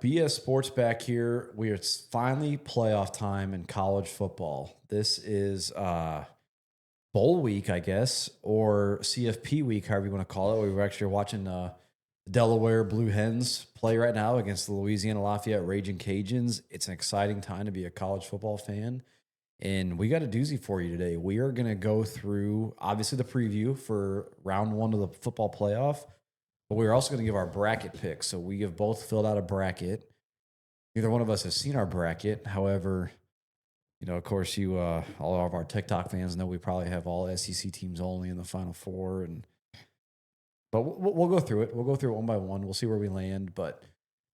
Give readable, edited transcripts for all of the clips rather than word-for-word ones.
BS Sports back here. It's finally playoff time in college football. This is bowl week, I guess, or CFP week, however you want to call it. We were actually watching the Delaware Blue Hens play right now against the Louisiana Lafayette Raging Cajuns. It's an exciting time to be a college football fan. And we got a doozy for you today. We are going to go through, obviously, the preview for round one of the football playoff. But we're also going to give our bracket picks. So we have both filled out a bracket. Neither one of us has seen our bracket. However, of course, all of our TikTok fans know we probably have all SEC teams only in the Final Four. But we'll go through it. We'll go through it one by one. We'll see where we land. But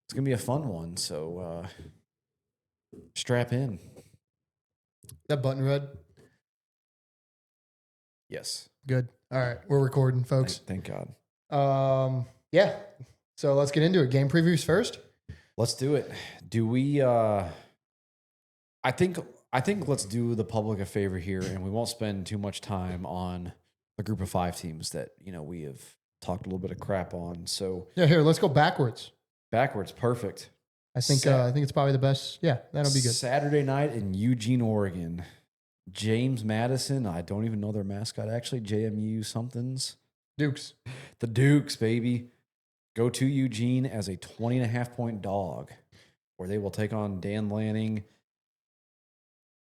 it's going to be a fun one. So strap in. That button red? Yes. Good. All right. We're recording, folks. Thank God. Yeah. So let's get into it. Game previews first. Let's do it. Do we? I think let's do the public a favor here, and we won't spend too much time on the group of 5 teams that we have talked a little bit of crap on. So yeah, here, let's go backwards. Perfect. I think it's probably the best. Yeah, that'll be good. Saturday night in Eugene, Oregon. James Madison. I don't even know their mascot actually. JMU somethings. Dukes. The Dukes, baby. Go to Eugene as a 20.5-point dog, where they will take on Dan Lanning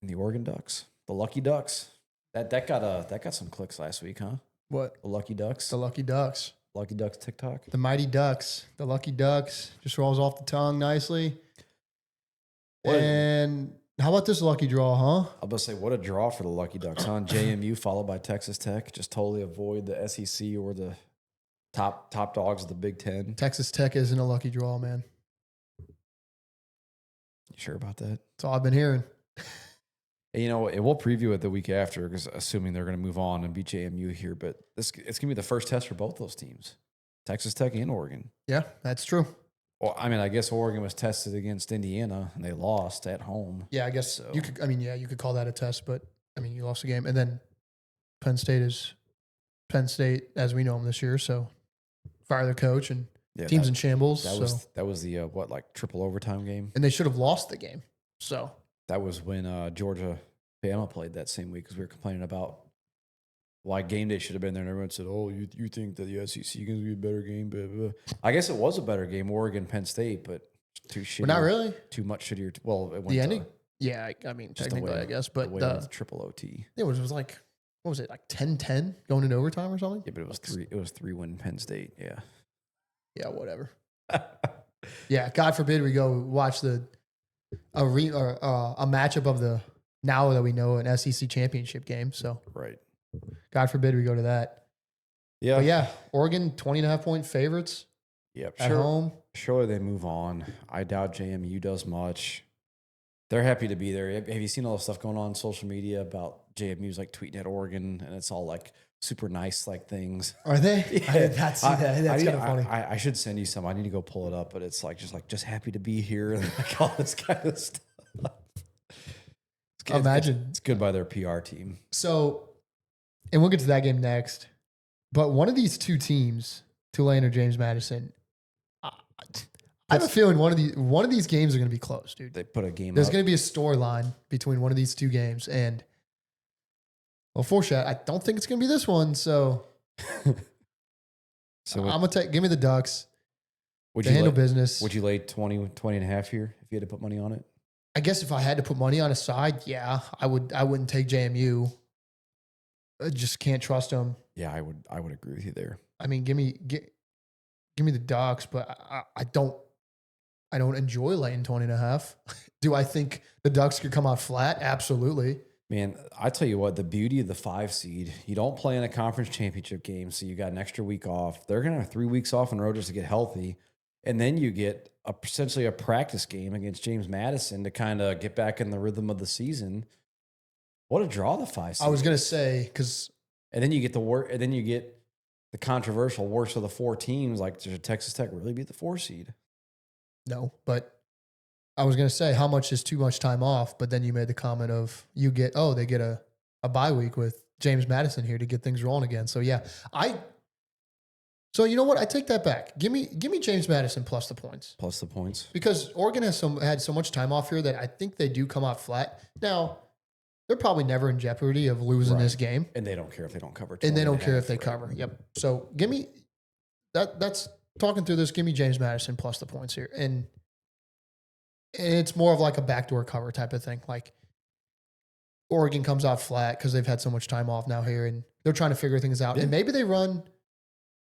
and the Oregon Ducks. The Lucky Ducks. That got some clicks last week, huh? What? The Lucky Ducks. The Lucky Ducks. Lucky Ducks TikTok. The Mighty Ducks. The Lucky Ducks. Just rolls off the tongue nicely. And how about this lucky draw, huh? I was about to say, what a draw for the Lucky Ducks, huh? JMU followed by Texas Tech. Just totally avoid the SEC or the top dogs of the Big Ten. Texas Tech isn't a lucky draw, man. You sure about that? That's all I've been hearing. And we'll preview it the week after, because assuming they're going to move on and beat JMU here. But it's going to be the first test for both those teams, Texas Tech and Oregon. Yeah, that's true. Well, I mean, I guess Oregon was tested against Indiana, and they lost at home. Yeah, I guess so. You could call that a test, but, you lost the game. And then Penn State is Penn State as we know them this year, so fire their coach and team's in shambles. That was the, triple overtime game? And they should have lost the game, so. That was when Georgia-Bama played that same week, because we were complaining about why game day should have been there. And everyone said, oh, you think that the SEC is going to be a better game? Blah, blah. I guess it was a better game, Oregon-Penn State, but too shitty. But not really. Too much shittier. Well, it went the ending? Yeah, technically, I guess. But the triple OT. It was like, what was it, like 10-10 going into overtime or something? Yeah, but it was 3-1 Penn State, yeah. Yeah, whatever. Yeah, God forbid we go watch a matchup of the, now that we know, an SEC championship game. So right. God forbid we go to that. Yeah. But yeah, Oregon 20.5-point favorites. Yep. At home. Surely they move on. I doubt JMU does much. They're happy to be there. Have you seen all the stuff going on social media about JMU's tweeting at Oregon, and it's all super nice things? Are they? Yeah. I did not see that. That's kind of funny. I should send you some. I need to go pull it up, but it's just happy to be here and all this kind of stuff. Imagine. It's good by their PR team. So, and we'll get to that game next. But one of these two teams, Tulane or James Madison, I have a feeling one of these games are going to be close, dude. They put a game. There's going to be a storyline between one of these two games, and I don't think it's going to be this one. So, I'm gonna give me the Ducks. Would you handle business? Would you lay 20.5 here if you had to put money on it? I guess if I had to put money on a side, yeah, I would. I wouldn't take JMU. I just can't trust them. Yeah, I would agree with you there. Give me the Ducks, but I don't enjoy laying 20.5. Do I think the Ducks could come out flat? Absolutely. Man, I tell you what, the beauty of the 5 seed, you don't play in a conference championship game, so you got an extra week off. They're going to have 3 weeks off in a row just to get healthy. And then you get essentially a practice game against James Madison to kind of get back in the rhythm of the season. What a draw, the 5 seed. I was going to say, because... And then you get the controversial worst of the 4 teams. Does Texas Tech really beat the 4 seed? No, but I was going to say, how much is too much time off? But then you made the comment of they get a bye week with James Madison here to get things rolling again. So yeah, So you know what? I take that back. Give me James Madison plus the points. Plus the points. Because Oregon had so much time off here that I think they do come out flat. Now, they're probably never in jeopardy of losing this game. And they don't care if they don't cover. And they don't care if they cover. Yep. So give me that's talking through this. Give me James Madison plus the points here. And it's more of like a backdoor cover type of thing. Like Oregon comes out flat because they've had so much time off now here and they're trying to figure things out. Yeah. And maybe they run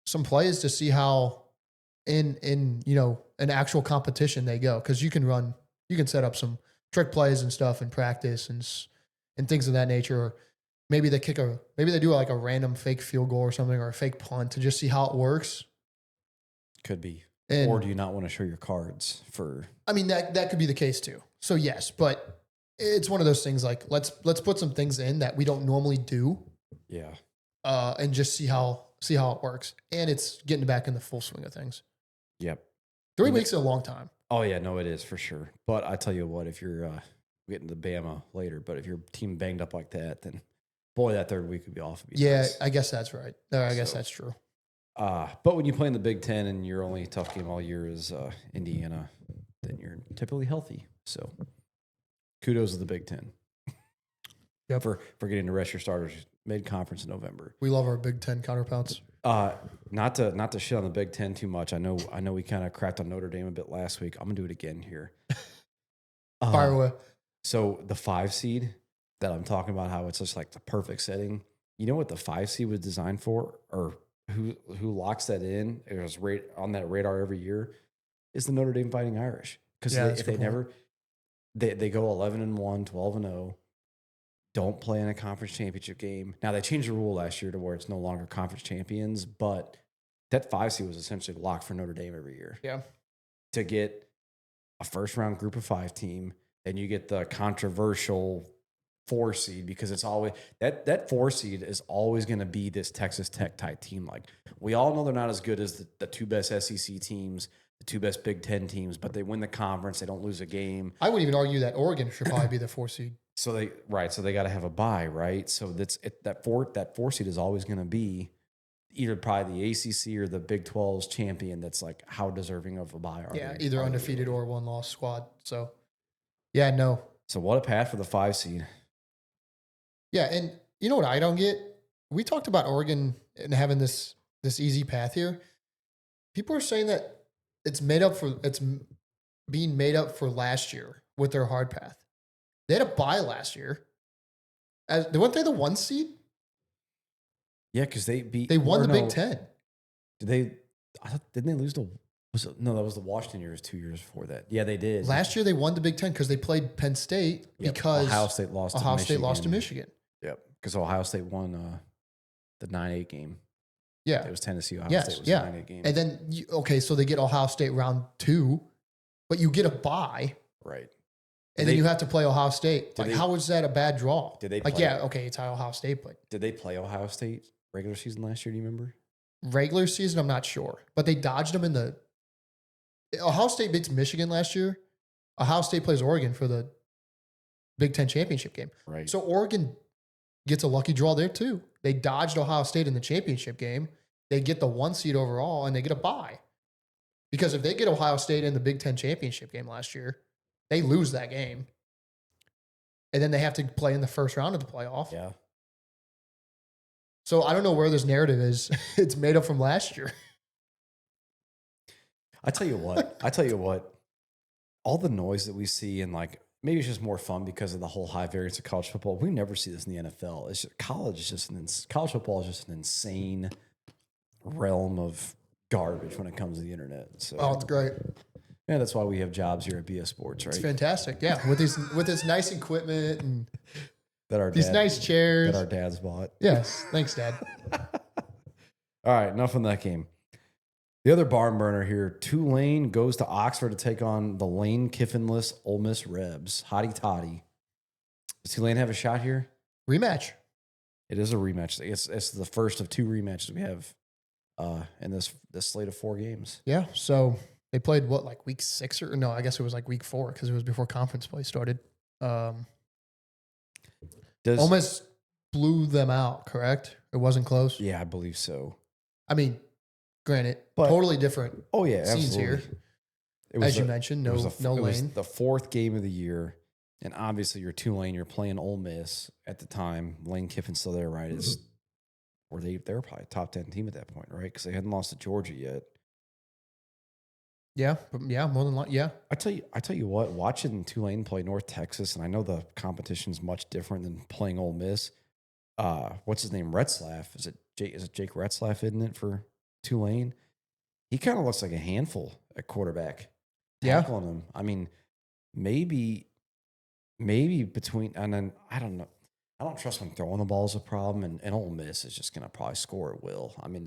some plays to see how in an actual competition they go. Because you can set up some trick plays and stuff in practice and things of that nature. Or maybe they do like a random fake field goal or something or a fake punt to just see how it works. Could be. And, or do you not want to show your cards for? I mean, that could be the case too. So yes, but it's one of those things like let's put some things in that we don't normally do. Yeah. And just see how it works. And it's getting back in the full swing of things. Yep. 3 weeks is a long time. Oh yeah, no, it is for sure. But I tell you what, if you're getting to Bama later, but if your team banged up like that, then boy, that third week would be off. Yeah, nice. I guess that's right. I guess that's true. But when you play in the Big Ten and your only tough game all year is Indiana, then you're typically healthy. So kudos to the Big Ten. Yep. For getting to rest your starters mid-conference in November. We love our Big Ten counterparts. Not to shit on the Big Ten too much. I know we kind of crapped on Notre Dame a bit last week. I'm gonna do it again here. Fire away. So the 5 seed that I'm talking about, how it's just like the perfect setting. You know what the 5 seed was designed for, or who locks that in? It was on that radar every year. Is the Notre Dame Fighting Irish? Because they go 11-1, 12-0. Don't play in a conference championship game. Now, they changed the rule last year to where it's no longer conference champions, but that 5 seed was essentially locked for Notre Dame every year. Yeah. To get a first-round group of 5 team, then you get the controversial 4 seed because it's always that 4 seed is always going to be this Texas Tech type team. Like, we all know they're not as good as the 2 best SEC teams, the 2 best Big Ten teams, but they win the conference. They don't lose a game. I would even argue that Oregon should probably be the 4 seed. So they got to have a bye, right? So that 4 seed is always going to be either probably the ACC or the Big 12's champion. That's like, how deserving of a bye are they? Either undefeated or 1-loss squad. So yeah, no. So what a path for the 5 seed. Yeah, and you know what I don't get? We talked about Oregon and having this easy path here. People are saying that it's being made up for last year with their hard path. They had a bye last year. Weren't they the 1 seed? Yeah, because they won the Big Ten. Didn't they lose to? That was the Washington years 2 years before that. Yeah, they did. Last year they won the Big Ten because they played Penn State because Ohio State lost to Michigan. Yep, because Ohio State won the 9-8 game. Yeah, it was Tennessee. Ohio State was the 9-8 game. And then so they get Ohio State round 2, but you get a bye, right? And then you have to play Ohio State. Like, how was that a bad draw? Did they it's Ohio State, but did they play Ohio State regular season last year? Do you remember? Regular season, I'm not sure, but they dodged them in the. Ohio State beats Michigan last year. Ohio State plays Oregon for the Big Ten championship game. Right. So Oregon gets a lucky draw there too. They dodged Ohio State in the championship game. They get the 1 seed overall, and they get a bye. Because if they get Ohio State in the Big Ten championship game last year, they lose that game. And then they have to play in the first round of the playoff. Yeah. So I don't know where this narrative is. It's made up from last year. I tell you what, all the noise that we see, and like, maybe it's just more fun because of the whole high variance of college football. We never see this in the NFL. It's just, college football is just an insane realm of garbage when it comes to the internet. So, it's great. Yeah, that's why we have jobs here at BS Sports, right? It's fantastic. Yeah, with this nice equipment and these nice chairs that our dads bought. Yes, thanks, Dad. All right, enough on that game. The other barn burner here, Tulane goes to Oxford to take on the Lane Kiffinless Ole Miss Rebs. Hotty toddy. Does Tulane have a shot here? Rematch. It is a rematch. It's the first of 2 rematches we have in this slate of 4 games. Yeah, so they played like week 6 or no? I guess it was like week 4 because it was before conference play started. Ole Miss blew them out, correct? It wasn't close. Yeah, I believe so. I mean, Granted, But- totally different Oh yeah, scenes absolutely. here. It was As you mentioned, no it was Lane. the fourth game of the year, and obviously you're Tulane. You're playing Ole Miss at the time. Lane Kiffin's still there, right? They were probably a top 10 team at that point, right? Because they hadn't lost to Georgia yet. Yeah, more than likely. Yeah, I tell you what, watching Tulane play North Texas, and I know the competition's much different than playing Ole Miss. What's his name? Retzlaff. Is it Jake Retzlaff, isn't it, for Tulane? He kind of looks like a handful at quarterback. Yeah. Tackling him. I mean, maybe between, and then I don't know. I don't trust when throwing the ball is a problem, and Ole Miss is just going to probably score at will. I mean,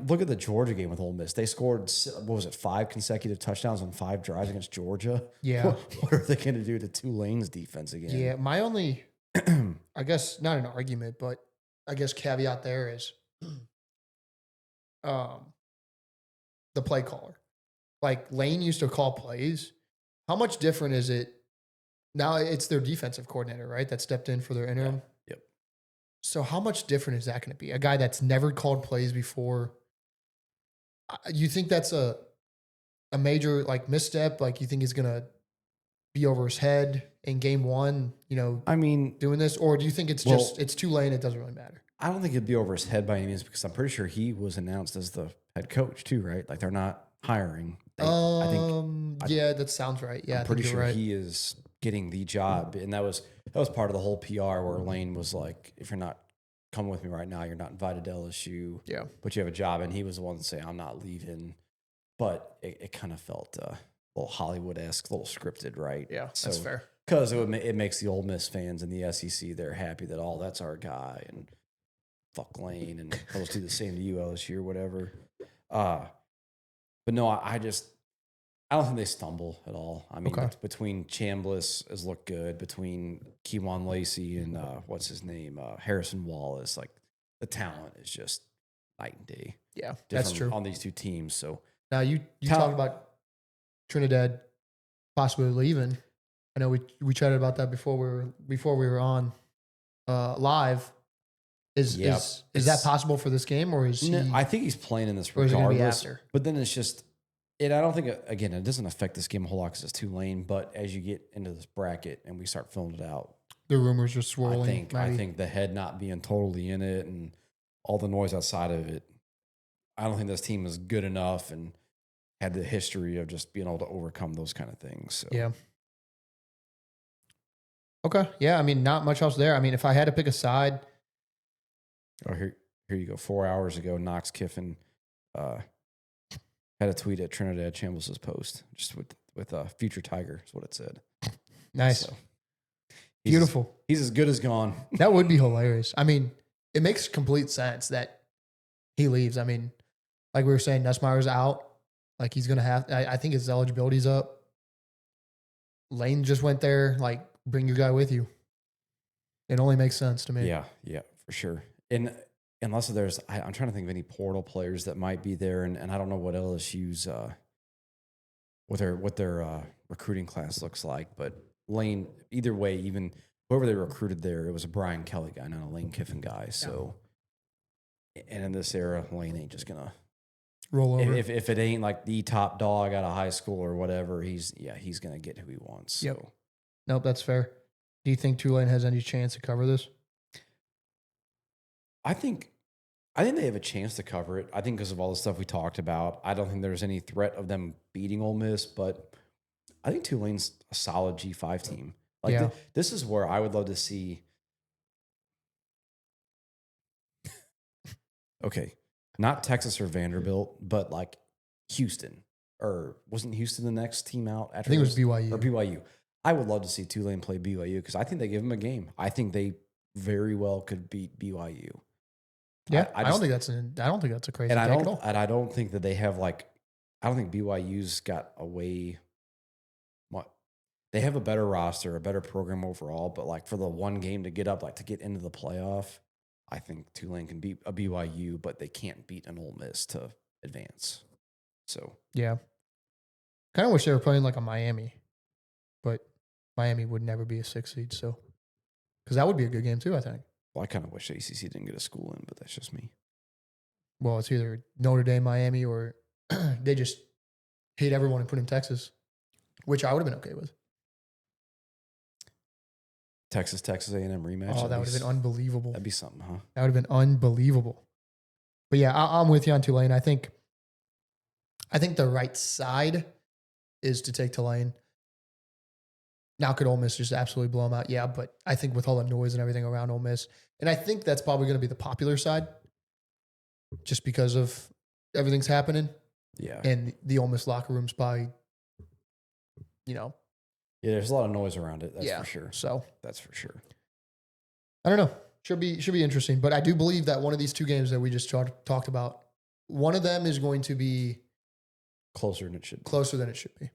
look at the Georgia game with Ole Miss. They scored, what was it, 5 consecutive touchdowns on 5 drives against Georgia? Yeah. What are they going to do to Tulane's defense again? Yeah. My only, I guess, not an argument, but I guess caveat there is the play caller. Like Lane used to call plays. How much different is it? Now it's their defensive coordinator, right? That stepped in for their interim. Yep. So how much different is that going to be? A guy that's never called plays before. You think that's a major like misstep? Like you think he's going to be over his head in game one? I mean, doing this, or do you think it's just it's Tulane? It doesn't really matter. I don't think it'd be over his head by any means because I'm pretty sure he was announced as the head coach too, right? Like they're not hiring. Yeah, that sounds right. Yeah, I'm pretty sure right. he is getting the job, and that was part of the whole PR where Lane was like, "If you're not coming with me right now, you're not invited to LSU. Yeah, but you have a job," and he was the one to say, "I'm not leaving." But it kind of felt a little Hollywood-esque, a little scripted, right? Yeah, that's fair. Because it makes the Ole Miss fans and the SEC, they're happy that, oh, that's our guy, and fuck Lane, and he'll do the same to you, LSU, or whatever. But no, I don't think they stumble at all. I mean, between Chambliss has looked good, between Keywan Lacey and what's his name, Harrison Wallace, like the talent is just night and day. Yeah, that's true on these two teams. So now you talked about Trinidad possibly leaving. I know we chatted about that before we were on live. Is that possible for this game, or is he? I think he's playing in this regardless. Or is it gonna be after? But then it's just. And I don't think, again, it doesn't affect this game a whole lot because it's Tulane. But as you get into this bracket and we start filling it out, the rumors are swirling. I think the head not being totally in it and all the noise outside of it, I don't think this team is good enough and had the history of just being able to overcome those kind of things. So. Yeah. Okay. Yeah. I mean, not much else there. I mean, if I had to pick a side. Oh, here you go. 4 hours ago, Knox Kiffin had a tweet at Trinidad Chambliss' post, just with future Tiger is what it said. Nice. So beautiful. He's as good as gone. That would be hilarious. I mean, it makes complete sense that he leaves. I mean, like we were saying, Nussmeier's out. Like he's going to have, I think his eligibility's up. Lane just went there. Like, bring your guy with you. It only makes sense to me. Yeah, for sure. And unless there's, I'm trying to think of any portal players that might be there, and I don't know what LSU's what their recruiting class looks like. But Lane, either way, even whoever they recruited there, it was a Brian Kelly guy, not a Lane Kiffin guy. So, and in this era, Lane ain't just gonna roll over. If it ain't like the top dog out of high school or whatever, he's gonna get who he wants. Yep. So. Nope, that's fair. Do you think Tulane has any chance to cover this? I think they have a chance to cover it. I think because of all the stuff we talked about. I don't think there's any threat of them beating Ole Miss, but I think Tulane's a solid G5 team. Like this is where I would love to see. Okay, not Texas or Vanderbilt, but like Houston, or wasn't Houston the next team out? I think it was BYU. Or BYU. I would love to see Tulane play BYU because I think they give them a game. I think they very well could beat BYU. Yeah, I don't think that's a crazy take at all. And I don't think that they have I don't think BYU's got a way. They have a better roster, a better program overall, but for the one game to get up, to get into the playoff, I think Tulane can beat a BYU, but they can't beat an Ole Miss to advance. So yeah, kind of wish they were playing like a Miami, but Miami would never be a 6 seed. So because that would be a good game too, I think. Well, I kind of wish ACC didn't get a school in, but that's just me. Well, it's either Notre Dame, Miami, or they just hate everyone and put in Texas, which I would have been okay with. Texas A&M rematch. Oh, that would have been unbelievable. That'd be something, huh? That would have been unbelievable. But yeah, I'm with you on Tulane. I think the right side is to take Tulane. Now, could Ole Miss just absolutely blow them out? Yeah, but I think with all the noise and everything around Ole Miss, and I think that's probably going to be the popular side, just because of everything's happening. Yeah. And the Ole Miss locker room's probably, Yeah, there's a lot of noise around it. That's for sure. So that's for sure. I don't know. Should be interesting. But I do believe that one of these two games that we just talked about, one of them is going to be closer than it should be.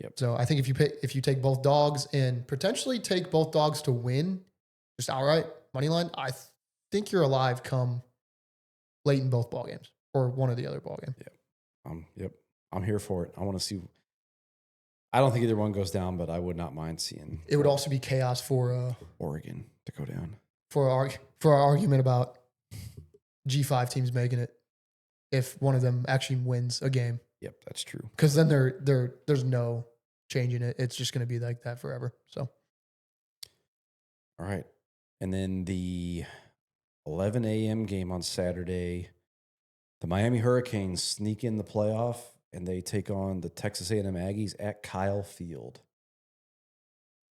Yep. So I think if you take both dogs and potentially take both dogs to win, just outright money line, I think you're alive come late in both ball games or one or the other ball game. Yep. I'm here for it. I want to see. I don't think either one goes down, but I would not mind seeing. It would also be chaos for Oregon to go down. For our argument about G5 teams making it, if one of them actually wins a game. Yep, that's true. Because then there's no changing it. It's just going to be like that forever. So, all right, and then the 11 a.m. game on Saturday, the Miami Hurricanes sneak in the playoff, and they take on the Texas A&M Aggies at Kyle Field.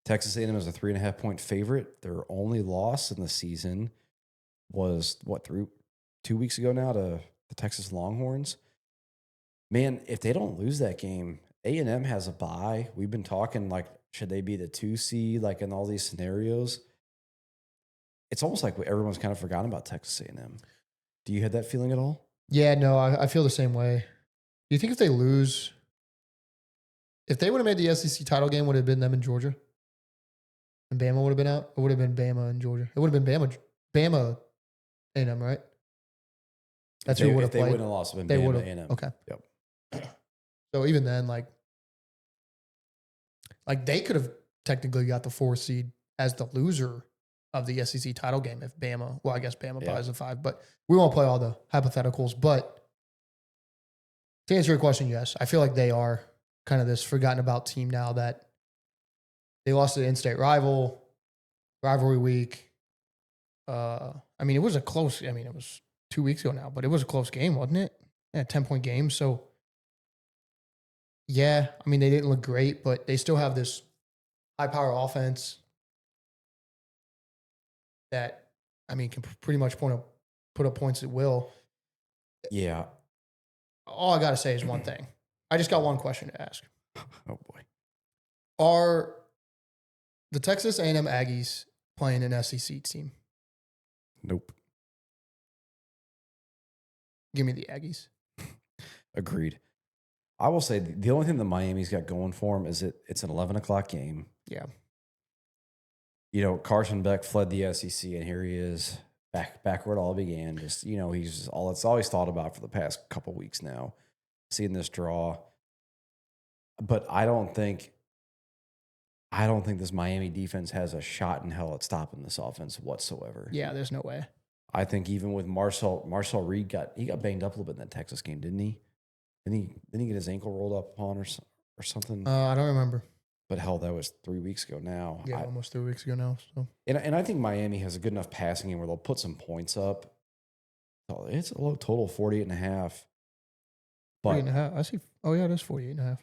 Texas A&M is a 3.5-point favorite. Their only loss in the season was, 2 weeks ago now to the Texas Longhorns. Man, if they don't lose that game, A&M has a bye. We've been talking, should they be the 2 seed, in all these scenarios? It's almost like everyone's kind of forgotten about Texas A&M. Do you have that feeling at all? Yeah, no, I feel the same way. Do you think if they lose, if they would have made the SEC title game, would it have been them in Georgia? And Bama would have been out? It would have been Bama in Georgia. It would have been Bama A&M, right? That's who would have played. If they wouldn't have lost, it would have been Bama A&M. Okay. Yep. So even then, they could have technically got the 4 seed as the loser of the SEC title game if Bama, well, I guess Bama probably is a 5, but we won't play all the hypotheticals. But to answer your question, yes, I feel like they are kind of this forgotten about team now that they lost to the in-state rivalry week. It was a close, it was 2 weeks ago now, but it was a close game, wasn't it? Yeah, 10-point game. So, yeah, they didn't look great, but they still have this high-power offense that, can pretty much put up points at will. Yeah. All I got to say is one thing. I just got one question to ask. Oh, boy. Are the Texas A&M Aggies playing an SEC team? Nope. Give me the Aggies. Agreed. I will say the only thing that Miami's got going for them is it's an 11 o'clock game. Yeah. Carson Beck fled the SEC, and here he is back where it all began. Just, he's all it's always thought about for the past couple weeks now, seeing this draw. But I don't think this Miami defense has a shot in hell at stopping this offense whatsoever. Yeah, there's no way. I think even with Marcel Reed got banged up a little bit in that Texas game, didn't he? Didn't he get his ankle rolled up on or something? I don't remember. But hell, that was 3 weeks ago now. Yeah, almost 3 weeks ago now. So, and I think Miami has a good enough passing game where they'll put some points up. So it's a low total, 48.5. 48.5. I see. Oh yeah, it is 48.5.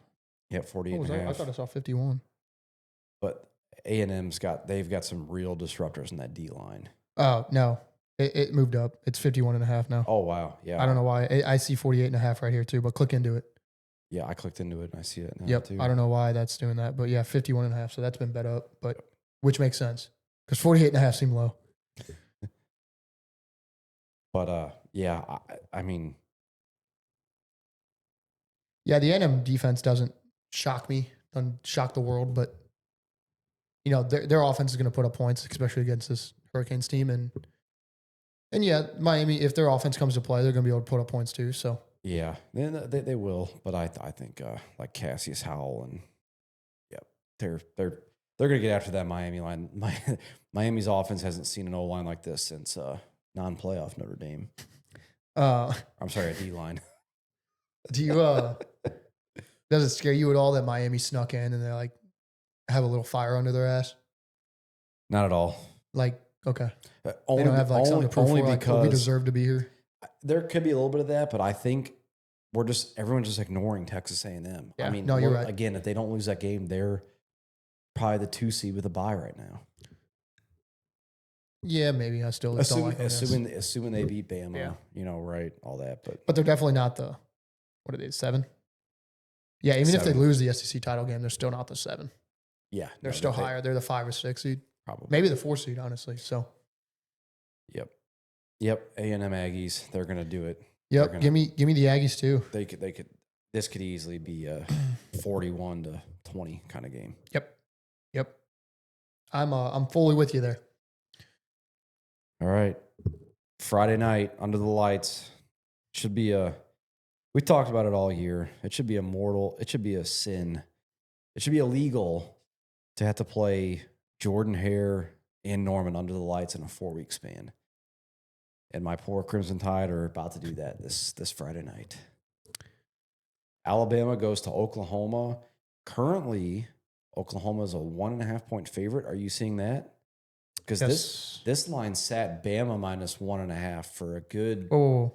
Yeah, 48.5. I thought I saw 51. But A&M's they've got some real disruptors in that D line. Oh no, it moved up. It's 51.5 now. Oh wow, yeah. I don't know why. I see 48.5 right here too. But click into it. Yeah, I clicked into it and I see it now. Yep. Too. I don't know why that's doing that, but yeah, 51.5. So that's been bet up, but which makes sense because 48.5 seemed low. But yeah, yeah, the A&M defense doesn't shock me, doesn't shock the world, but their offense is going to put up points, especially against this Hurricanes team, and yeah, Miami, if their offense comes to play, they're going to be able to put up points too. So. Yeah, they will, but I think like Cassius Howell and they're going to get after that Miami line. Miami's offense hasn't seen an O line like this since non-playoff Notre Dame. I'm sorry, a D-line. Do you does it scare you at all that Miami snuck in and they like have a little fire under their ass? Not at all. Like, okay, they Only, don't have like something to prove only for, like, oh, we because deserve to be here. there could be a little bit of that, but I think everyone's just ignoring Texas A&M. Yeah, I mean, no, you're right. Again, if they don't lose that game, they're probably the 2 seed with a bye right now. Yeah, maybe I still don't like them. Assuming they beat Bama, Yeah. Right, all that. But they're definitely not the, what are they, 7? Yeah, even if they 7. lose the SEC title game, they're still not the 7. Yeah, They're still higher. They're the 5 or 6 seed. Probably. Maybe the 4 seed, honestly. So. Yep. A&M Aggies, they're gonna do it. Yep. Give me the Aggies too. They could. This could easily be a 41-20 kind of game. Yep. I'm fully with you there. All right. Friday night under the lights should be we talked about it all year. It should be it should be a sin. It should be illegal to have to play Jordan Hare and Norman under the lights in a 4-week span. And my poor Crimson Tide are about to do that this Friday night. Alabama goes to Oklahoma. Currently, Oklahoma is a 1.5-point favorite. Are you seeing that? Because this line sat Bama minus 1.5 for a good. Oh,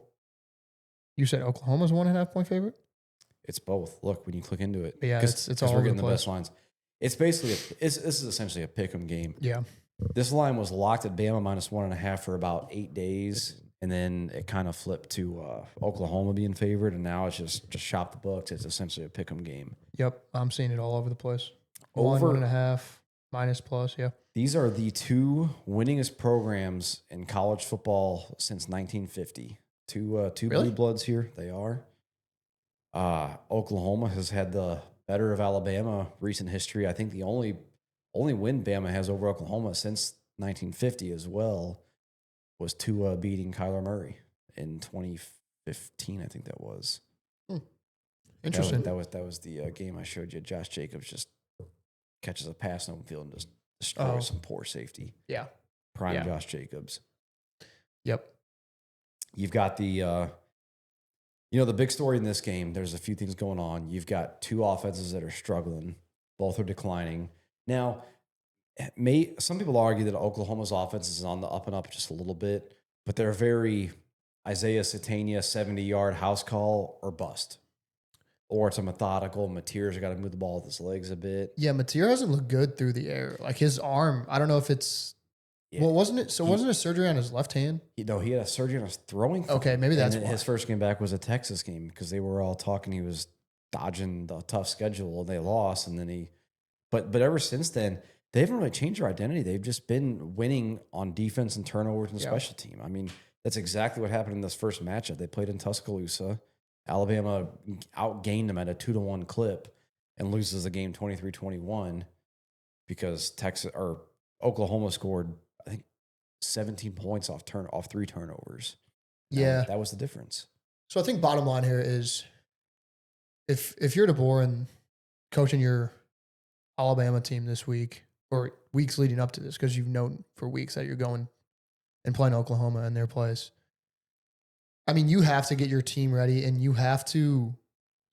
you said Oklahoma's 1.5-point favorite? It's both. Look, when you click into it, yeah, it's all we're over getting the the place. best lines. It's basically this is essentially a pick'em game. Yeah. This line was locked at Bama minus 1.5 for about 8 days, and then it kind of flipped to Oklahoma being favored, and now it's just shop the books. It's essentially a pick'em game. Yep, I'm seeing it all over the place. Over 1.5 minus plus. Yeah. These are the 2 winningest programs in college football since 1950. Two Really? blue bloods here. They are. Oklahoma has had the better of Alabama recent history. I think the only win Bama has over Oklahoma since 1950 as well was Tua beating Kyler Murray in 2015. I think that was. Interesting. That was the game I showed you. Josh Jacobs just catches a pass in open field and just destroys some poor safety. Yeah. Prime Josh Jacobs. Yep. You've got the the big story in this game. There's a few things going on. You've got 2 offenses that are struggling. Both are declining. Now, some people argue that Oklahoma's offense is on the up and up just a little bit, but they're very Isaiah Satania 70-yard house call or bust. Or it's a methodical. Mateer's got to move the ball with his legs a bit. Yeah, Mateer hasn't looked good through the air. Like his arm, I don't know if it's. Yeah. Well, wasn't it? So wasn't it surgery on his left hand? He had a surgery on his throwing foot. Okay, maybe that's why. His first game back was a Texas game because they were all talking he was dodging the tough schedule and they lost. And then but ever since then, they haven't really changed their identity. They've just been winning on defense and turnovers and special team. I mean, that's exactly what happened in this first matchup. They played in Tuscaloosa. Alabama outgained them at a 2-1 clip and loses the game 23-21 because Oklahoma scored, I think, 17 points off 3 turnovers. Yeah. That was the difference. So I think bottom line here is if you're DeBoer and coaching your Alabama team this week or weeks leading up to this, because you've known for weeks that you're going and playing Oklahoma in their place, I mean, you have to get your team ready and you have to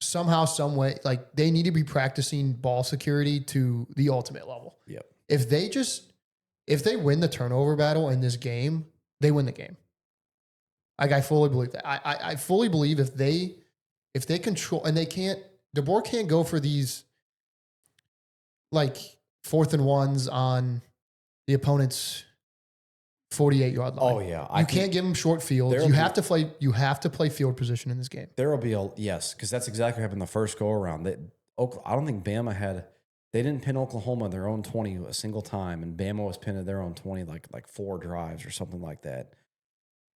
somehow, some way, like they need to be practicing ball security to the ultimate level. Yep. If they win the turnover battle in this game, they win the game. Like I fully believe that. I fully believe if they control and DeBoer can't go for these like 4th and 1s on the opponent's 48-yard line. Oh yeah, you can't give them short fields. You have to play field position in this game. There will be because that's exactly what happened the first go around. I don't think Bama they didn't pin Oklahoma in their own 20 a single time, and Bama was pinned at their own 20 like 4 drives or something like that.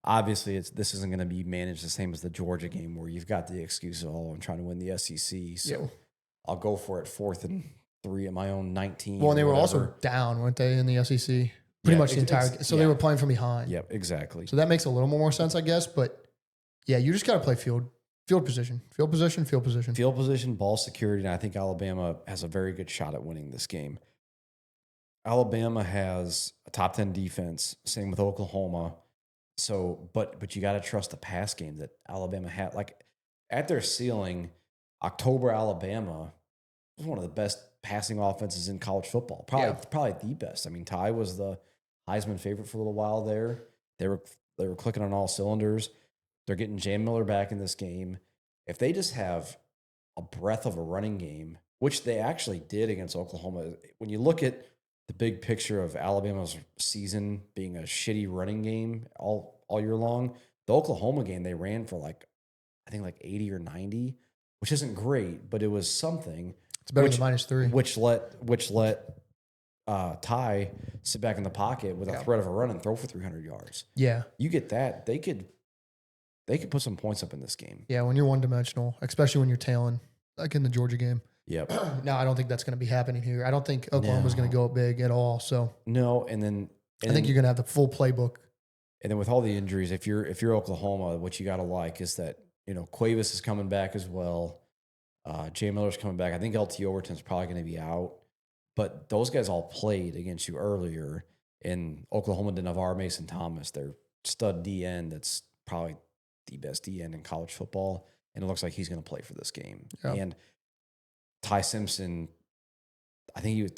Obviously, this isn't going to be managed the same as the Georgia game where you've got the excuse of I'm trying to win the SEC, so I'll go for it 4th and 3 at my own 19. Well, and they were also down, weren't they, in the SEC? Pretty much the entire. So they were playing from behind. Yep, exactly. So that makes a little more sense, I guess. But yeah, you just got to play field position, field position, ball security, and I think Alabama has a very good shot at winning this game. Alabama has a top 10 defense. Same with Oklahoma. So, but you got to trust the pass game that Alabama had. Like at their ceiling, October Alabama was one of the best passing offenses in college football. Probably the best. I mean, Ty was the Heisman favorite for a little while there. They were clicking on all cylinders. They're getting Jam Miller back in this game. If they just have a breath of a running game, which they actually did against Oklahoma, when you look at the big picture of Alabama's season being a shitty running game all year long, the Oklahoma game they ran for I think 80 or 90, which isn't great, but it was something. It's better than -3. Which let Ty sit back in the pocket with a threat of a run and throw for 300 yards. Yeah. You get that, they could put some points up in this game. Yeah, when you're one-dimensional, especially when you're tailing, like in the Georgia game. Yep. No, I don't think that's going to be happening here. I don't think Oklahoma's going to go up big at all. So no, I think you're going to have the full playbook. And then with all the injuries, if you're Oklahoma, what you got to like is that Cuevas is coming back as well. Jay Miller's coming back. I think LT Overton's probably going to be out, but those guys all played against you earlier. And Oklahoma didn't have R. Mason Thomas, their stud DN. That's probably the best DN in college football, and it looks like he's going to play for this game. Yeah. And Ty Simpson, I think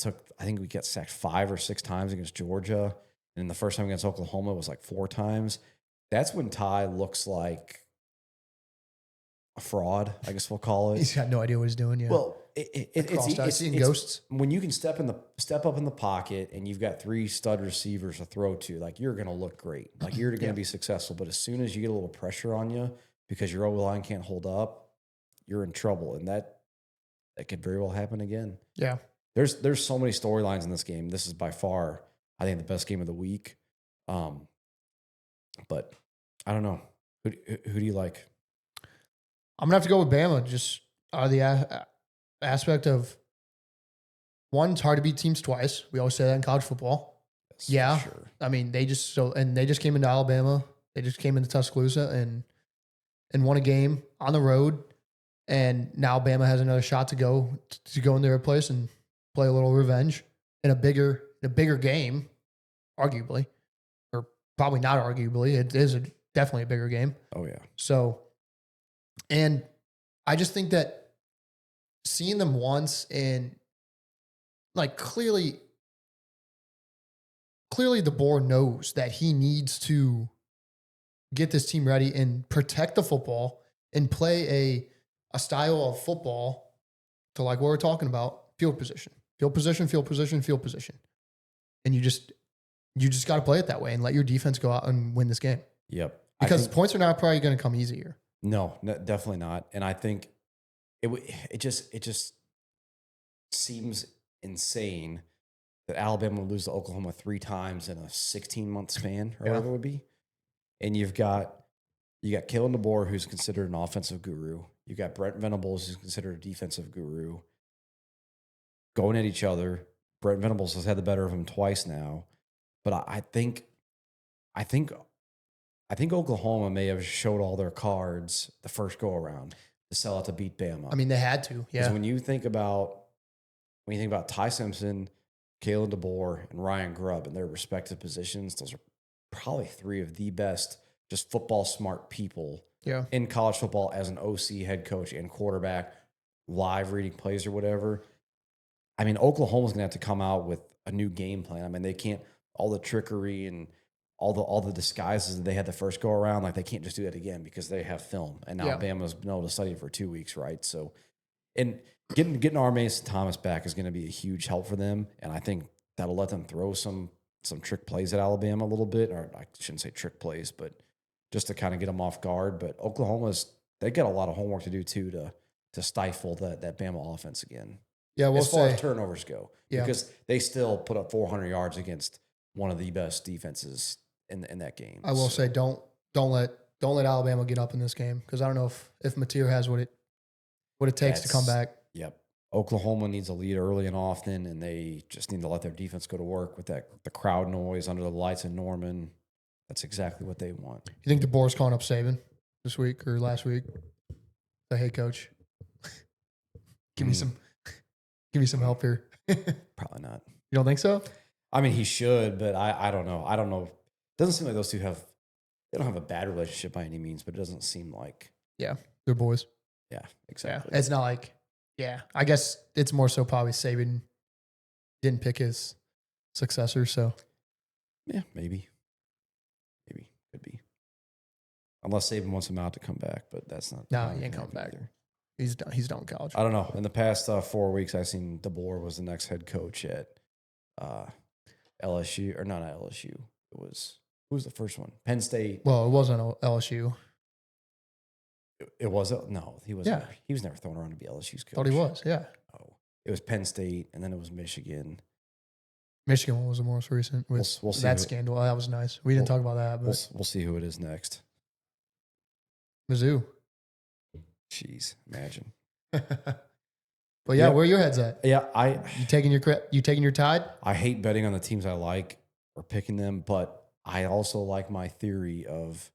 we got sacked 5 or 6 times against Georgia, and the first time against Oklahoma was like 4 times. That's when Ty looks like a fraud, I guess we'll call it. He's got no idea what he's doing. Yeah. Well, it's seeing ghosts. When you can step up in the pocket and you've got 3 stud receivers to throw to, like you're going to look great, like you're going to be successful. But as soon as you get a little pressure on you because your O-line can't hold up, you're in trouble, and that could very well happen again. Yeah. There's so many storylines in this game. This is by far, I think, the best game of the week. But I don't know. Who do you like? I'm going to have to go with Bama, just out of the aspect of, one, it's hard to beat teams twice. We always say that in college football. Yes, yeah. Sure. I mean, they just came into Alabama. They just came into Tuscaloosa and won a game on the road. And now Bama has another shot to go in their place and play a little revenge in a bigger game, arguably, or probably not arguably. It is definitely a bigger game. Oh yeah. So, and I just think that seeing them once and like clearly the board knows that he needs to get this team ready and protect the football and play a style of football to like what we're talking about, field position. And you just got to play it that way and let your defense go out and win this game. Yep. Because points are not probably going to come easier. No, definitely not. And I think it just seems insane that Alabama would lose to Oklahoma 3 times in a 16-month span or whatever it would be. And you got Kalen DeBoer, who's considered an offensive guru. You got Brent Venables, who's considered a defensive guru. Going at each other. Brent Venables has had the better of him twice now. But I think Oklahoma may have showed all their cards the first go around to sell out to beat Bama. I mean, they had to. Yeah. Because when you think about Ty Simpson, Kalen DeBoer, and Ryan Grubb in their respective positions, those are probably 3 of the best just football smart people in college football as an OC, head coach, and quarterback, live reading plays or whatever. I mean, Oklahoma's going to have to come out with a new game plan. I mean, they can't, all the trickery and all the disguises that they had the first go around, like they can't just do that again because they have film. And now Bama's been able to study it for 2 weeks, right? So, and getting R. Mason Thomas back is going to be a huge help for them. And I think that'll let them throw some trick plays at Alabama a little bit, or I shouldn't say trick plays, but just to kind of get them off guard. But they got a lot of homework to do too to stifle that Bama offense again. Yeah, as far as turnovers go, because they still put up 400 yards against one of the best defenses in that game. I will say, don't let Alabama get up in this game because I don't know if Mateer has what it takes to come back. Yep. Oklahoma needs a lead early and often, and they just need to let their defense go to work with the crowd noise under the lights in Norman. That's exactly what they want. You think DeBoer's calling up Saban this week or last week? The head coach. Give me some help here. Probably not. You don't think so? I mean, he should, but I don't know. I don't know. Doesn't seem like those two have They don't have a bad relationship by any means, but it doesn't seem like. Yeah, they're boys. Yeah, exactly. Yeah, it's not like. Yeah, I guess it's more so probably Saban didn't pick his successor, so. Yeah, maybe. Could be. Unless Saban wants him out to come back, but that's not. No, he ain't coming back. Either. He's done. He's done with college. I don't know. In the past 4 weeks, I've seen DeBoer was the next head coach at LSU, or not LSU. It was who was the first one? Penn State. Well, it wasn't LSU. It was no. He was. Yeah. He was never thrown around to be LSU's coach. Thought he was. Yeah. Oh, it was Penn State, and then it was Michigan. Michigan was the most recent with We'll see that scandal. That was nice. We didn't talk about that, but we'll see who it is next. Mizzou. Jeez, imagine. But yeah, where your head's at? Yeah, You taking your Tide? I hate betting on the teams I like or picking them, but I also like my theory of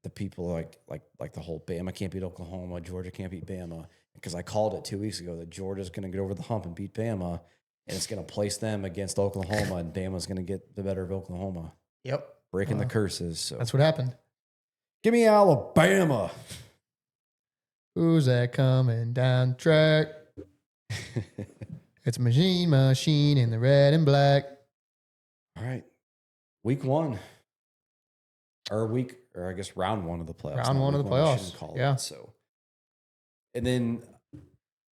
the people like the whole Bama can't beat Oklahoma, Georgia can't beat Bama, because I called it 2 weeks ago that Georgia's going to get over the hump and beat Bama, and it's going to place them against Oklahoma, and Bama's going to get the better of Oklahoma. Yep. Breaking the curses. So that's what happened. Give me Alabama. Who's that coming down track? It's Machine in the red and black. All right. Week 1. Or I guess round 1 of the playoffs. Round 1 of the playoffs. Yeah. So, and then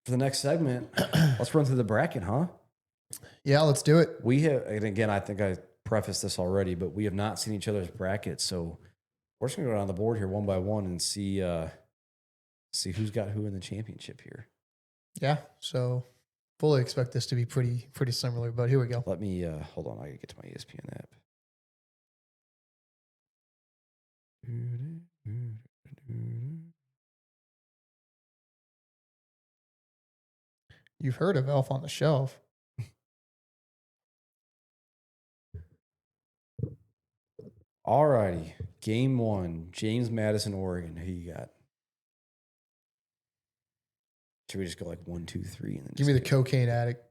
for the next segment, let's run through the bracket, huh? Yeah, let's do it. We have, and again, I think I prefaced this already, but we have not seen each other's brackets. So we're just going to go down the board here one by one and see who's got who in the championship here. Yeah. So fully expect this to be pretty similar, but here we go. Let me, hold on. I got to get to my ESPN app. You've heard of Elf on the Shelf. All righty. Game 1, James Madison, Oregon. Who you got? Should we just go like 1, 2, 3? And then Give me the cocaine addict,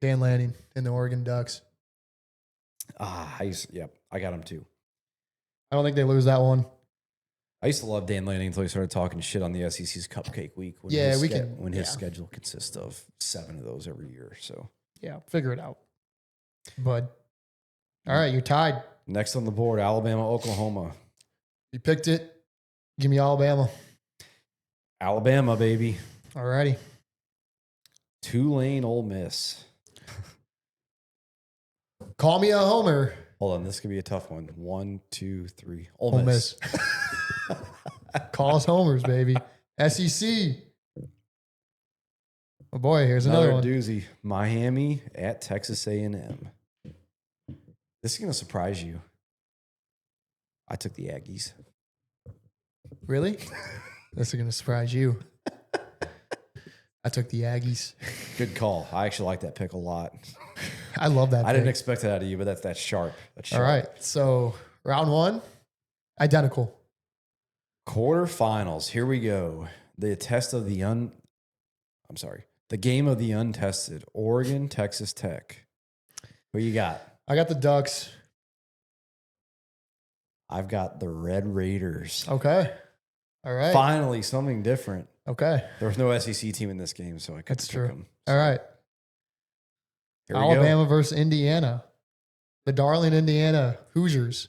Dan Lanning and the Oregon Ducks. I got him too. I don't think they lose that one. I used to love Dan Lanning until he started talking shit on the SEC's Cupcake Week. When his schedule consists of 7 of those every year. So yeah, figure it out. But all right, you're tied. Next on the board, Alabama, Oklahoma. You picked it. Give me Alabama. Alabama, baby. All righty. Tulane, Ole Miss. Call me a homer. Hold on, this could be a tough one. 1, 2, 3. Ole Miss. Call us homers, baby. SEC. Oh boy, here's another one. Doozy. Miami at Texas A&M. This is going to surprise you. I took the Aggies. Really? This is going to surprise you. I took the Aggies. Good call. I actually like that pick a lot. I love that pick. I didn't expect that out of you, but that's sharp. That's sharp. All right. So round 1, identical. Quarterfinals. Here we go. The game of the untested. Oregon, Texas Tech. Who you got? I got the Ducks. I've got the Red Raiders. Okay. All right. Finally, something different. Okay. There was no SEC team in this game, so I couldn't That's true. pick them. All right. Alabama versus Indiana. The darling Indiana Hoosiers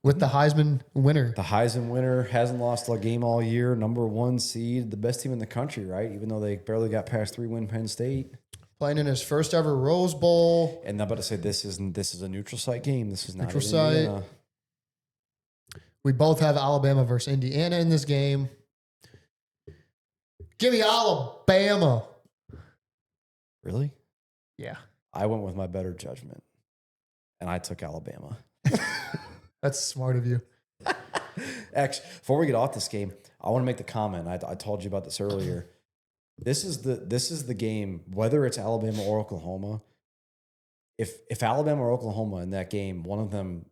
with the Heisman winner. The Heisman winner hasn't lost a game all year. Number 1 seed, the best team in the country, right? Even though they barely got past 3-win Penn State. Playing in his first ever Rose Bowl. And I'm about to say this is a neutral site game. This is not neutral site. Indiana. We both have Alabama versus Indiana in this game. Give me Alabama. Really? Yeah. I went with my better judgment, and I took Alabama. That's smart of you. Actually, before we get off this game, I want to make the comment. I told you about this earlier. This is the game, whether it's Alabama or Oklahoma. If Alabama or Oklahoma in that game, one of them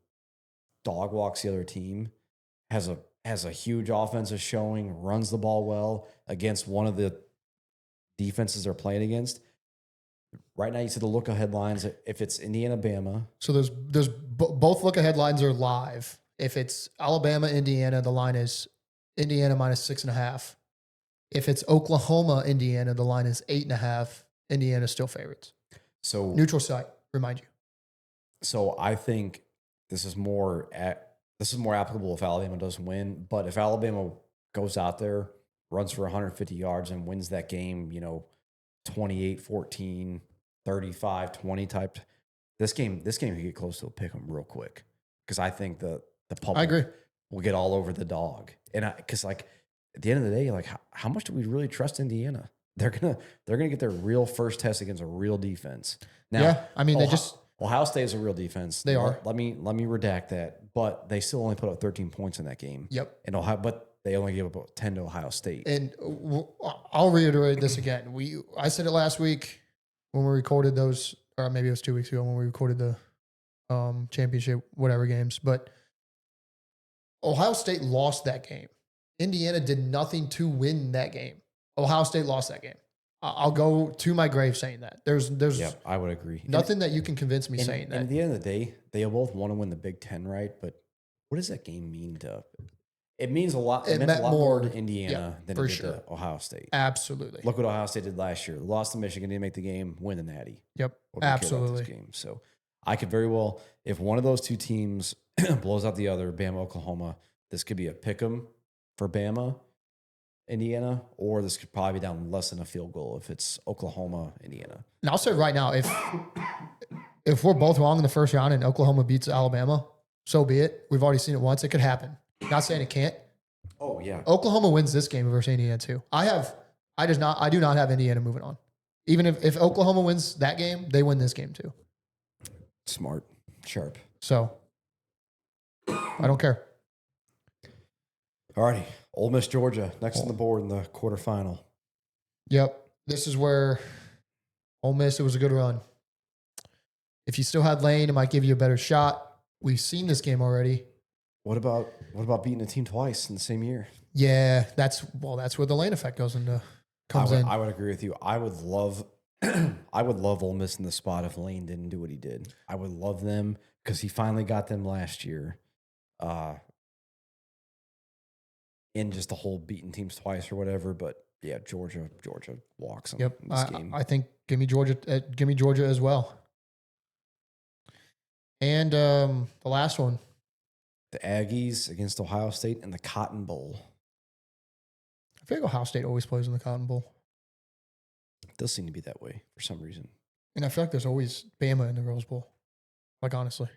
dog walks the other team, has a huge offensive showing, runs the ball well against one of the defenses they're playing against. Right now, you see the look ahead lines. If it's Indiana, Bama, so there's both look ahead lines are live. If it's Alabama, Indiana, the line is Indiana minus 6.5. If it's Oklahoma, Indiana, the line is 8.5. Indiana still favorites. So Neutral site, remind you. So I think this is more applicable if Alabama doesn't win. But if Alabama goes out there, runs for 150 yards, and wins that game, 28-14, 35-20 type. This game could get close to a pick 'em real quick because I think the public I agree. will get all over the dog. And because at the end of the day, how much do we really trust Indiana? They're gonna get their real first test against a real defense. Now, Yeah, I mean, Ohio State is a real defense. They are. Let me redact that. But they still only put up 13 points in that game. Yep. And but they only gave up about 10 to Ohio State. And I'll reiterate this again. I said it last week when we recorded those, or maybe it was 2 weeks ago when we recorded the championship whatever games. But Ohio State lost that game. Indiana did nothing to win that game. Ohio State lost that game. I'll go to my grave saying that. There's I would agree. Nothing that you can convince me saying that. And at the end of the day, they both want to win the Big Ten, right? But what does that game mean to? It means a lot. It meant a lot more to Indiana than it did to Ohio State. Absolutely. Look what Ohio State did last year. Lost to Michigan, didn't make the game, win the Natty. Yep. Absolutely. This game. So I could very well, if one of those two teams blows out the other, Bama, Oklahoma, this could be a pick 'em for Bama, Indiana, or this could probably be down less than a field goal if it's Oklahoma, Indiana. And I'll say right now, if we're both wrong in the first round and Oklahoma beats Alabama, so be it. We've already seen it once. It could happen. Not saying it can't. Oh yeah. Oklahoma wins this game versus Indiana too. I do not have Indiana moving on. Even if Oklahoma wins that game, they win this game too. Smart, sharp. So I don't care. All righty. Ole Miss, Georgia, next on the board in the quarterfinal. Yep. This is where Ole Miss, it was a good run. If you still had Lane, it might give you a better shot. We've seen this game already. What about beating a team twice in the same year? Yeah, that's where the Lane effect comes in. I would agree with you. I would love Ole Miss in the spot if Lane didn't do what he did. I would love them because he finally got them last year. In just the whole beating teams twice or whatever, but yeah, Georgia walks them in this game. I think give me Georgia as well. And the last one, the Aggies against Ohio State in the Cotton Bowl. I feel like Ohio State always plays in the Cotton Bowl. It does seem to be that way for some reason. And I feel like there's always Bama in the Rose Bowl. Like honestly.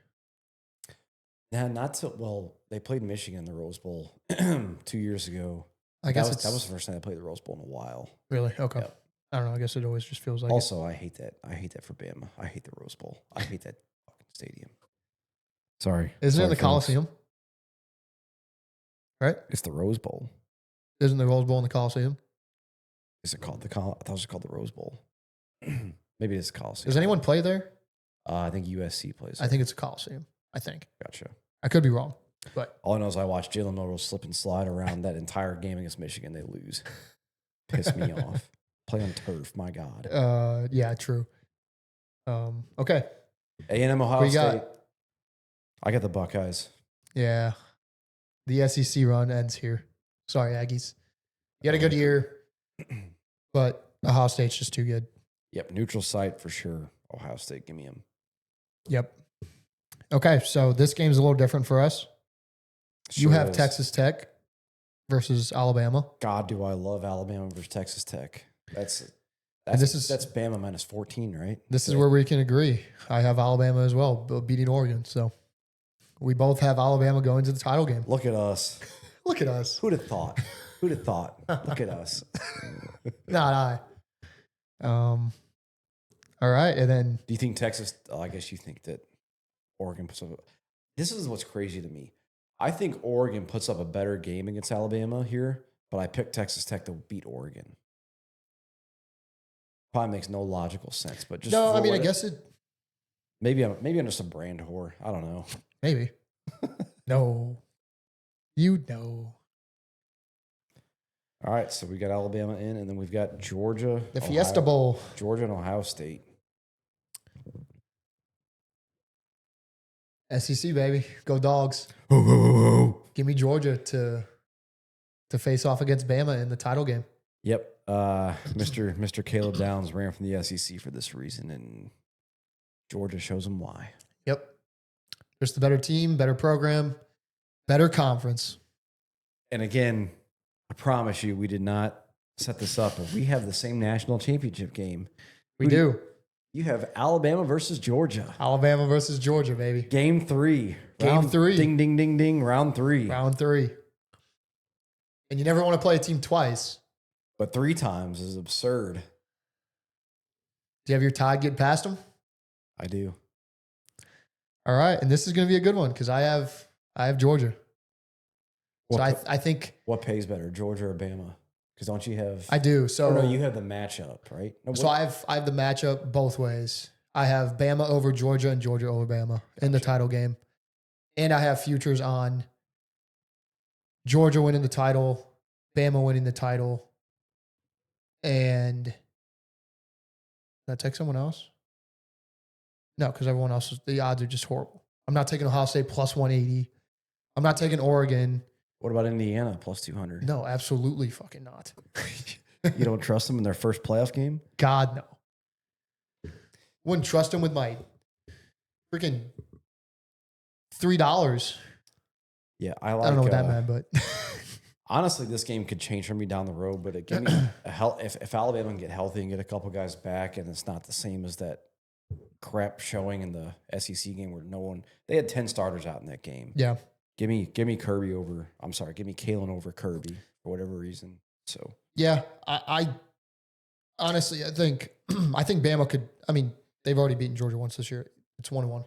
They played Michigan in the Rose Bowl 2 years ago. I guess that was the first time they played the Rose Bowl in a while. Really? Okay. Yep. I don't know. I guess it always just feels like Also, I hate that. I hate that for Bama. I hate the Rose Bowl. I hate that fucking stadium. Sorry. Isn't it the Coliseum? Right? It's the Rose Bowl. Isn't the Rose Bowl in the Coliseum? Is it called I thought it was called the Rose Bowl. Maybe it's the Coliseum. Does anyone play there? I think USC plays there. I think it's a Coliseum. I think. Gotcha. I could be wrong, but all I know is I watched Jalen Milroe slip and slide around that entire game against Michigan. They lose. Piss me off. Play on turf. My God. Yeah, true. Okay. A&M Ohio State. I got the Buckeyes. Yeah. The SEC run ends here. Sorry, Aggies. You had a good year, but Ohio State's just too good. Yep. Neutral site for sure. Ohio State. Give me them. Yep. Okay, so this game's a little different for us. Sure you have is. Texas Tech versus Alabama. God, do I love Alabama versus Texas Tech. That's Bama minus 14, right? This is where we can agree. I have Alabama as well, beating Oregon. So we both have Alabama going to the title game. Look at us. Look at us. Who'd have thought? Who'd have thought? Look at us. Not I. All right, and then do you think Texas? I guess you think that Oregon puts up. This is what's crazy to me. I think Oregon puts up a better game against Alabama here, but I picked Texas Tech to beat Oregon. Probably makes no logical sense, but just no. I mean, I guess it. Maybe I'm just a brand whore. I don't know. Maybe. No. You know. All right, so we got Alabama in, and then we've got Georgia. The Fiesta Bowl. Georgia and Ohio State. SEC, baby. Go Dogs. Give me Georgia to face off against Bama in the title game. Yep. Mr. Caleb Downs ran from the SEC for this reason, and Georgia shows him why. Yep. Just the better team, better program, better conference. And again, I promise you, we did not set this up, but we have the same national championship game. We do. You have Alabama versus Georgia. Alabama versus Georgia, baby. Game 3. Game 3. Ding, ding, ding, ding. Round 3. Round 3. And you never want to play a team twice. But 3 times is absurd. Do you have your Tide get past them? I do. All right. And this is going to be a good one because I have Georgia. So I think. What pays better, Georgia or Bama? Because don't you have? I do. So no, you have the matchup, right? No, so I have the matchup both ways. I have Bama over Georgia and Georgia over Bama in the title game, and I have futures on Georgia winning the title, Bama winning the title, and did I take someone else? No, because everyone else the odds are just horrible. I'm not taking Ohio State plus 180. I'm not taking Oregon. What about Indiana plus 200? No, absolutely fucking not. You don't trust them in their first playoff game? God, no. Wouldn't trust them with my freaking $3. Yeah, I don't know what that meant, but honestly, this game could change for me down the road. But it give me if Alabama can get healthy and get a couple guys back, and it's not the same as that crap showing in the SEC game where they had 10 starters out in that game. Yeah. Give me Kirby over. I'm sorry, give me Kalen over Kirby for whatever reason. So yeah, I honestly I think Bama could. I mean, they've already beaten Georgia once this year. It's 1-1.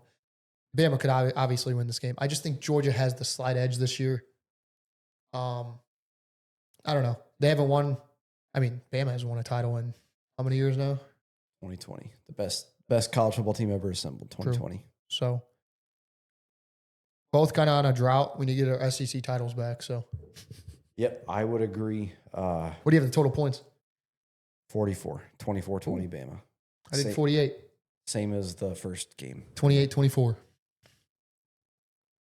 Bama could obviously win this game. I just think Georgia has the slight edge this year. I don't know. They haven't won. I mean, Bama has won a title in how many years now? 2020, the best college football team ever assembled. 2020. True. So both kind of on a drought. We need to get our SEC titles back. So, yep, I would agree. What do you have the total points? 44, 24-20 Bama. I did 48. Same as the first game. 28-24.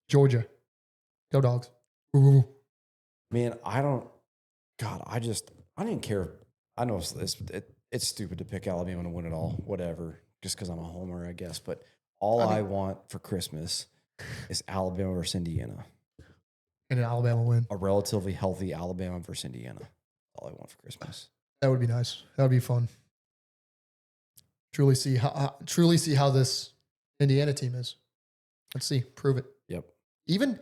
Georgia. Go Dogs. Ooh. Man, I didn't care. I know it's stupid to pick Alabama to win it all, whatever, just because I'm a homer, I guess. But I want for Christmas is Alabama versus Indiana. And an Alabama win. A relatively healthy Alabama versus Indiana. All I want for Christmas. That would be nice. That would be fun. Truly see how this Indiana team is. Let's see. Prove it. Yep. Even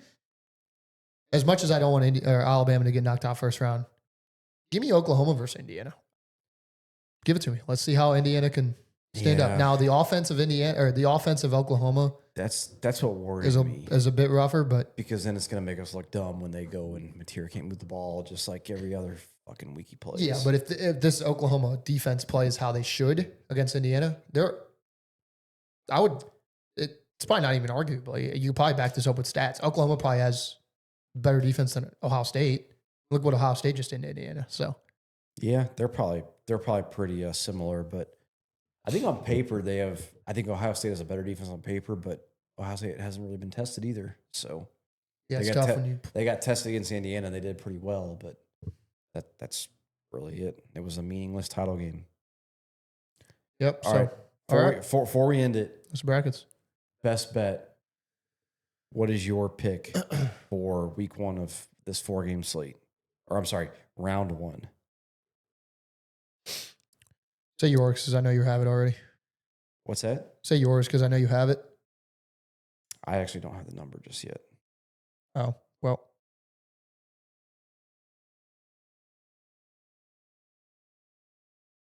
as much as I don't want Alabama to get knocked out first round, give me Oklahoma versus Indiana. Give it to me. Let's see how Indiana can stand up. Now the offense of Indiana or the offense of Oklahoma. That's what worries me. Is a bit rougher, but because then it's going to make us look dumb when they go and Mateer can't move the ball just like every other fucking week he plays. Yeah, but if this Oklahoma defense plays how they should against Indiana, it's probably not even arguable. You could probably back this up with stats. Oklahoma probably has better defense than Ohio State. Look what Ohio State just did in Indiana. So yeah, they're probably pretty similar, but I think on paper I think Ohio State has a better defense on paper, but Ohio State hasn't really been tested either. So yeah, it's tough they got tested against Indiana and they did pretty well, but that's really it. It was a meaningless title game. Yep. All right. Before we end it, that's brackets. Best bet. What is your pick for week 1 of this 4-game slate? Or I'm sorry, round 1. Say yours because I know you have it already. What's that? Say yours because I know you have it. I actually don't have the number just yet. Oh, well.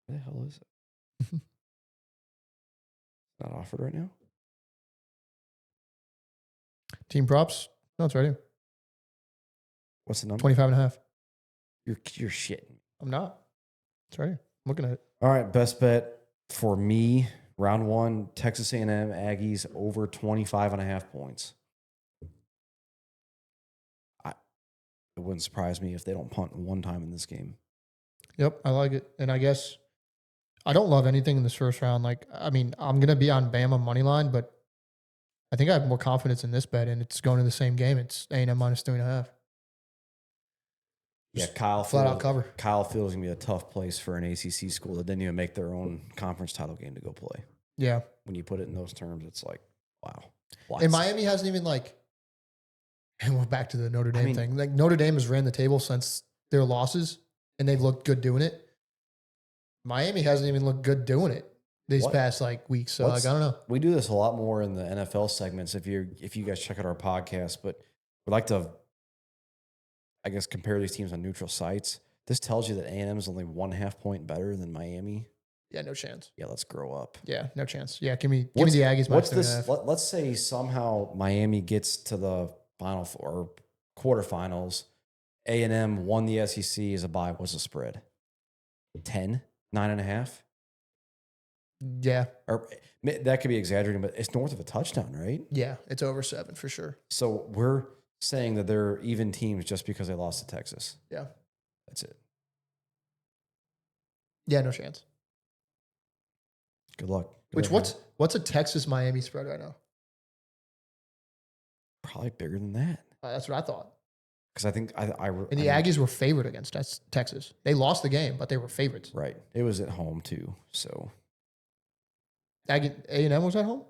What the hell is it? Not offered right now? Team props? No, it's right here. What's the number? 25.5. You're shitting. I'm not. It's right here. I'm looking at it. All right, best bet for me, round 1, Texas A&M Aggies over 25.5 points. It wouldn't surprise me if they don't punt one time in this game. Yep, I like it. And I guess I don't love anything in this first round. Like, I mean, I'm going to be on Bama money line, but I think I have more confidence in this bet, and it's going to the same game. It's A&M minus 3.5. Yeah, Just flat out cover. Kyle feels gonna be a tough place for an ACC school that didn't even make their own conference title game to go play. Yeah. When you put it in those terms, it's like, wow. And Miami hasn't even and we're back to the Notre Dame thing. Like Notre Dame has ran the table since their losses, and they've looked good doing it. Miami hasn't even looked good doing it these past weeks. So I don't know. We do this a lot more in the NFL segments. If you guys check out our podcast, but we'd like to, I guess, compare these teams on neutral sites. This tells you that A&M is only 1.5 point better than Miami. Yeah, no chance. Yeah, let's grow up. Yeah, no chance. Yeah, give me the Aggies. What's this? Let's say somehow Miami gets to the Final Four or quarterfinals. A&M won the SEC as a bye. What's the spread? 10, 9.5? Yeah. Or that could be exaggerating, but it's north of a touchdown, right? Yeah, it's over 7 for sure. So we're saying that they're even teams just because they lost to Texas. Yeah. That's it. Yeah, no chance. Good luck. What's a Texas Miami spread right now? Probably bigger than that. That's what I thought. Because I think and the Aggies were favored against Texas. They lost the game, but they were favorites. Right. It was at home too. So A&M was at home?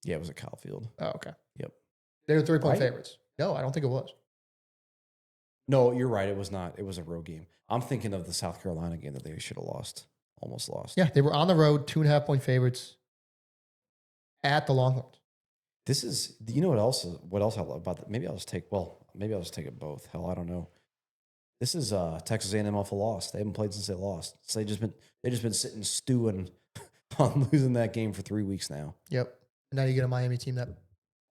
Yeah, it was at Kyle Field. Oh, okay. Yep. They were 3-point favorites. No, I don't think it was. No, you're right. It was not. It was a road game. I'm thinking of the South Carolina game that they should have lost. Almost lost. Yeah, they were on the road, 2.5 point favorites at the Longhorns. This is, you know what else I love about that? Maybe I'll just take it both. Hell, I don't know. This is Texas A&M off a loss. They haven't played since they lost. So they just been sitting stewing on losing that game for 3 weeks now. Yep. And now you get a Miami team that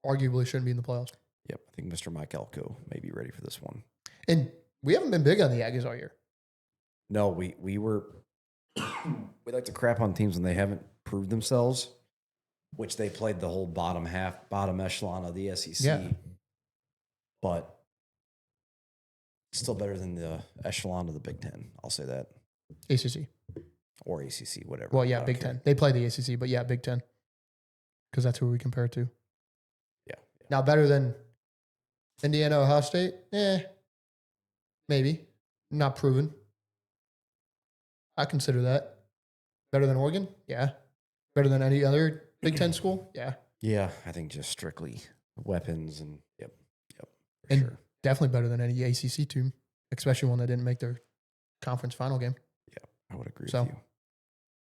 arguably shouldn't be in the playoffs. Yep. I think Mr. Mike Elko may be ready for this one. And we haven't been big on the Aggies all year. No, we were we like to crap on teams when they haven't proved themselves, which they played the whole bottom echelon of the SEC. Yeah. But still better than the echelon of the Big Ten. I'll say that. ACC. Or ACC, whatever. Well, yeah, Big Ten. They play the ACC, but yeah, Big Ten. Because that's who we compare it to. Yeah. Now, better than Indiana, Ohio State? Maybe. Not proven. I consider that. Better than Oregon? Yeah. Better than any other Big Ten school? Yeah. Yeah, I think just strictly weapons and yep. And sure. Definitely better than any ACC team, especially one that didn't make their conference final game. Yeah, I would agree with you.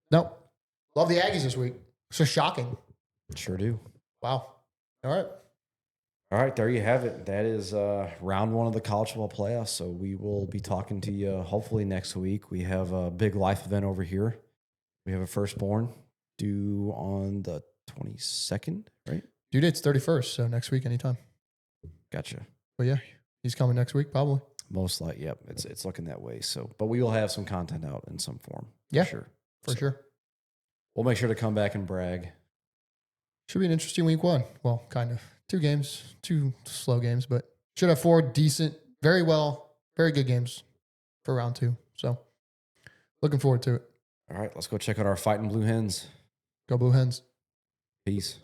No. Love the Aggies this week. So shocking. Sure do. Wow. All right, there you have it. That is round 1 of the college football playoffs. So we will be talking to you hopefully next week. We have a big life event over here. We have a firstborn due on the 22nd, right? Due date's 31st, so next week anytime. Gotcha. But yeah, he's coming next week probably. Most likely, yep. It's looking that way. So, but we will have some content out in some form. Yeah, for sure. We'll make sure to come back and brag. Should be an interesting week 1. Well, kind of. 2 games, 2 slow games, but should have 4 decent, very good games for round 2. So looking forward to it. All right, let's go check out our Fighting Blue Hens. Go Blue Hens. Peace.